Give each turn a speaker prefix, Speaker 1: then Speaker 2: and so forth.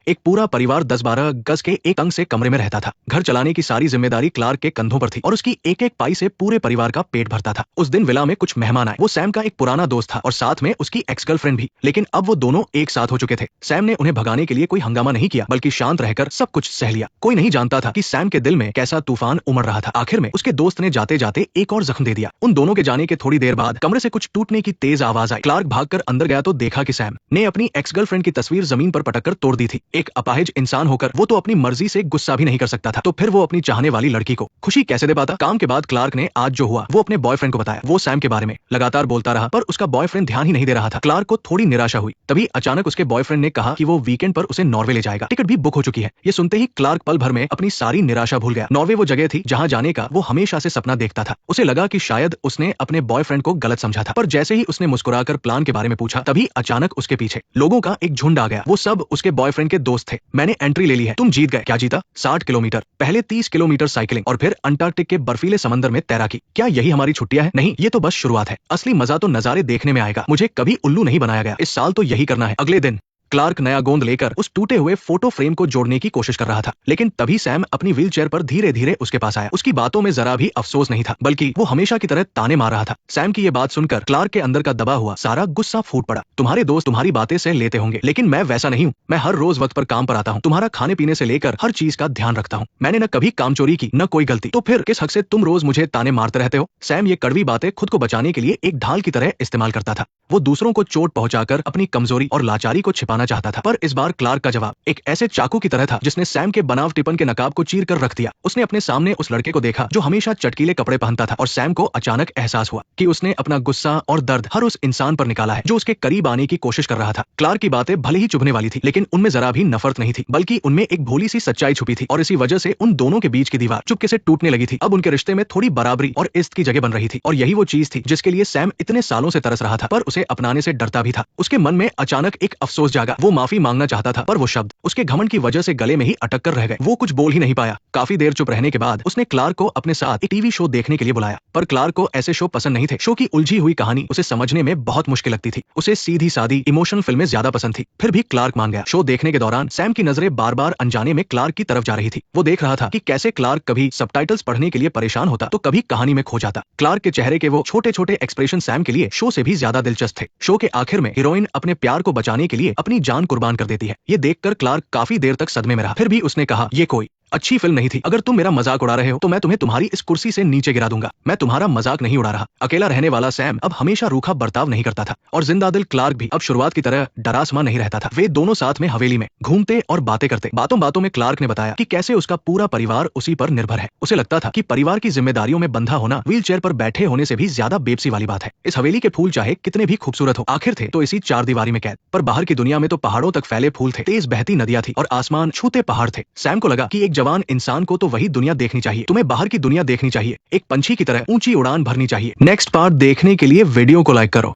Speaker 1: एक पूरा परिवार 10-12 गज के एक तंग से कमरे में रहता था। घर चलाने की सारी जिम्मेदारी क्लार्क के कंधों पर थी और उसकी एक एक पाई से पूरे परिवार का पेट भरता था। उस दिन विला में कुछ मेहमान आए। वो सैम का एक पुराना दोस्त था और साथ में उसकी एक्स गर्लफ्रेंड भी, लेकिन अब वो दोनों एक साथ हो चुके थे। सैम ने उन्हें भगाने के लिए कोई हंगामा नहीं किया, बल्कि शांत रहकर सब कुछ सह लिया। कोई नहीं जानता था कि सैम के दिल में कैसा तूफान उमड़ रहा था। आखिर में उसके दोस्त ने जाते जाते एक और जख्म दे दिया। उन दोनों के जाने के थोड़ी देर बाद कमरे से कुछ टूटने की तेज आवाज आई। क्लार्क भागकर अंदर गया तो देखा कि सैम ने अपनी एक्स गर्लफ्रेंड की तस्वीर जमीन पर पटककर तोड़ दी थी। एक अपाहिज इंसान होकर वो तो अपनी मर्जी से गुस्सा भी नहीं कर सकता था, तो फिर वो अपनी चाहने वाली लड़की को खुशी कैसे दे पाता। काम के बाद क्लार्क ने आज जो हुआ वो अपने बॉयफ्रेंड को बताया। वो सैम के बारे में लगातार बोलता रहा, पर उसका बॉयफ्रेंड ध्यान ही नहीं दे रहा था। क्लार्क को थोड़ी निराशा हुई। तभी अचानक उसके बॉयफ्रेंड ने कहा कि वो वीकेंड पर उसे नॉर्वे ले जाएगा। टिकट भी बुक हो चुकी है। ये सुनते ही क्लार्क पल भर में अपनी सारी निराशा भूल गया। नॉर्वे वो जगह थी जहाँ जाने का वो हमेशा से सपना देखता था। उसे लगा कि शायद उसने अपने बॉयफ्रेंड को गलत समझा था, पर जैसे ही उसने मुस्कुराकर प्लान के बारे में पूछा, तभी अचानक उसके पीछे लोगों का एक झुंड आ गया। वो सब उसके बॉयफ्रेंड के दोस्त थे। मैंने एंट्री ले ली है, तुम जीत गए। क्या जीता? 60 किलोमीटर। पहले 30 किलोमीटर साइकिलिंग और फिर अंटार्कटिक के बर्फीले समंदर में तैराकी। क्या यही हमारी छुट्टियां हैं? नहीं, ये तो बस शुरुआत है। असली मजा तो नजारे देखने में आएगा। मुझे कभी उल्लू नहीं बनाया गया। इस साल तो यही करना है। अगले दिन क्लार्क नया गोंद लेकर उस टूटे हुए फोटो फ्रेम को जोड़ने की कोशिश कर रहा था, लेकिन तभी सैम अपनी व्हीलचेयर पर धीरे धीरे उसके पास आया। उसकी बातों में जरा भी अफसोस नहीं था, बल्कि वो हमेशा की तरह ताने मार रहा था। सैम की ये बात सुनकर क्लार्क के अंदर का दबा हुआ सारा गुस्सा फूट पड़ा। तुम्हारे दोस्त तुम्हारी बातें सह लेते होंगे, लेकिन मैं वैसा नहीं हूँ। मैं हर रोज वक्त पर काम पर आता हूँ, तुम्हारा खाने पीने से लेकर हर चीज का ध्यान रखता हूँ। मैंने न कभी काम चोरी की, न कोई गलती। तो फिर किस हक से तुम रोज मुझे ताने मारते रहते हो? सैम ये कड़वी बातें खुद को बचाने के लिए एक ढाल की तरह इस्तेमाल करता था। वो दूसरों को चोट पहुंचाकर अपनी कमजोरी और लाचारी को छिपाना चाहता था, पर इस बार क्लार्क का जवाब एक ऐसे चाकू की तरह था जिसने सैम के बनावटीपन के नकाब को चीर कर रख दिया। उसने अपने सामने उस लड़के को देखा जो हमेशा चटकीले कपड़े पहनता था, और सैम को अचानक एहसास हुआ कि उसने अपना गुस्सा और दर्द हर उस इंसान पर निकाला है जो उसके करीब आने की कोशिश कर रहा था। क्लार्क की बातें भले ही चुभने वाली थी, लेकिन उनमें जरा भी नफरत नहीं थी, बल्कि उनमें एक भोली सी सच्चाई छुपी थी, और इसी वजह से उन दोनों के बीच की दीवार चुपके से टूटने लगी थी। अब उनके रिश्ते में थोड़ी बराबरी और इज्जत की जगह बन रही थी, और यही वो चीज थी जिसके लिए सैम इतने सालों से तरस रहा था, पर उसे अपनाने से डरता भी था। उसके मन में अचानक एक अफसोस जागा। वो माफी मांगना चाहता था, पर वो शब्द उसके घमंड की वजह से गले में ही अटक कर रह गए। वो कुछ बोल ही नहीं पाया। काफी देर चुप रहने के बाद उसने क्लार्क को अपने साथ एक टीवी शो देखने के लिए बुलाया, पर क्लार्क को ऐसे शो पसंद नहीं थे। शो की उलझी हुई कहानी उसे समझने में बहुत मुश्किल लगती थी। उसे सीधी सादी इमोशनल फिल्में ज्यादा पसंद थी। फिर भी क्लार्क मान गया। शो देखने के दौरान सैम की नजरें बार बार अनजाने में क्लार्क की तरफ जा रही थी। वो देख रहा था कि कैसे क्लार्क कभी सबटाइटल्स पढ़ने के लिए परेशान होता तो कभी कहानी में खो जाता। क्लार्क के चेहरे के वो छोटे छोटे एक्सप्रेशन सैम के लिए शो से भी ज्यादा दिलचस्प थे। शो के आखिर में हीरोइन अपने प्यार को बचाने के लिए अपनी जान कुर्बान कर देती है। ये देखकर क्लार्क काफी देर तक सदमे में रहा। फिर भी उसने कहा, ये कोई अच्छी फिल्म नहीं थी। अगर तुम मेरा मजाक उड़ा रहे हो तो मैं तुम्हें तुम्हारी इस कुर्सी से नीचे गिरा दूंगा। मैं तुम्हारा मजाक नहीं उड़ा रहा। अकेला रहने वाला सैम अब हमेशा रूखा बर्ताव नहीं करता था, और जिंदा दिल क्लार्क भी अब शुरुआत की तरह डरासमा नहीं रहता था। वे दोनों साथ में हवेली में घूमते और बातें करते। बातों बातों में क्लार्क ने बताया कि कैसे उसका पूरा परिवार उसी पर निर्भर है। उसे लगता था कि परिवार की जिम्मेदारियों में बंधा होना व्हीलचेयर पर बैठे होने से भी ज्यादा बेबसी वाली बात है। इस हवेली के फूल चाहे कितने भी खूबसूरत हो, आखिर थे तो इसी चार दीवारी में कैद। पर बाहर की दुनिया में तो पहाड़ों तक फैले फूल थे, तेज बहती नदियां थी और आसमान छूते पहाड़ थे। सैम को लगा कि एक जवान इंसान को तो वही दुनिया देखनी चाहिए। तुम्हें बाहर की दुनिया देखनी चाहिए, एक पंछी की तरह ऊंची उड़ान भरनी चाहिए। नेक्स्ट पार्ट देखने के लिए वीडियो को लाइक करो।